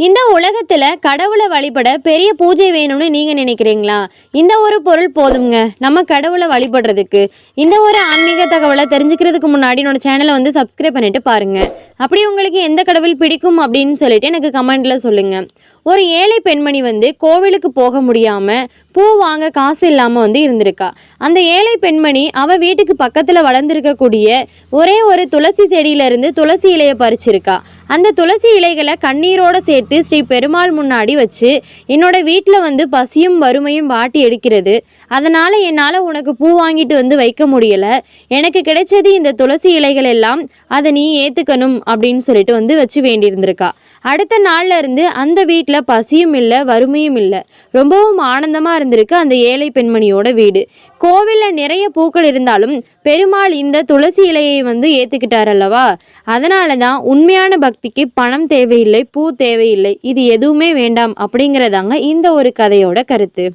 இந்த உலகத்துல கடவுளை வழிபட பெரிய பூஜை வேணும்னு நீங்க நினைக்கிறீங்களா? இந்த ஒரு பொருள் போதுங்க நம்ம கடவுளை வழிபடுறதுக்கு. இந்த ஒரு ஆன்மீக தகவலை தெரிஞ்சுக்கிறதுக்கு முன்னாடி என்னோட சேனலை வந்து சப்ஸ்கிரைப் பண்ணிட்டு பாருங்க. அப்படி உங்களுக்கு எந்த கடவுள் பிடிக்கும் அப்படின்னு சொல்லிட்டு எனக்கு கமெண்ட்ல சொல்லுங்க. ஒரு ஏழை பெண்மணி வந்து கோவிலுக்கு போக முடியாம பூ வாங்க காசு இல்லாம வந்து இருந்திருக்கா. அந்த ஏழை பெண்மணி அவ வீட்டுக்கு பக்கத்துல வளர்ந்துருக்கக்கூடிய ஒரே ஒரு துளசி செடியில இருந்து துளசி இலையை பறிச்சிருக்கா. அந்த துளசி இலைகளை கண்ணீரோட சேர்த்து ஸ்ரீ பெருமாள் முன்னாடி வச்சு, என்னோட வீட்டில் வந்து பசியும் வறுமையும் வாட்டி எடுக்கிறது, அதனால என்னால் உனக்கு பூ வாங்கிட்டு வந்து வைக்க முடியலை, எனக்கு கிடைச்சது இந்த துளசி இலைகள் எல்லாம், அதை நீ ஏற்றுக்கணும் அப்படின்னு சொல்லிட்டு வந்து வச்சு வேண்டியிருந்திருக்கா. அடுத்த நாள்ல இருந்து அந்த வீட்டில் பசியும் இல்லை வறுமையும் இல்லை, ரொம்பவும் ஆனந்தமாக இருந்திருக்கு அந்த ஏழை பெண்மணியோட வீடு. கோவிலில் நிறைய பூக்கள் இருந்தாலும் பெருமாள் இந்த துளசி இலையை வந்து ஏற்றுக்கிட்டார் அல்லவா. அதனால தான் உண்மையான பக்திக்கு பணம் தேவையில்லை, பூ தேவையில்லை, இது எதுவுமே வேண்டாம் அப்படிங்கிறதாங்க இந்த ஒரு கதையோட கருத்து.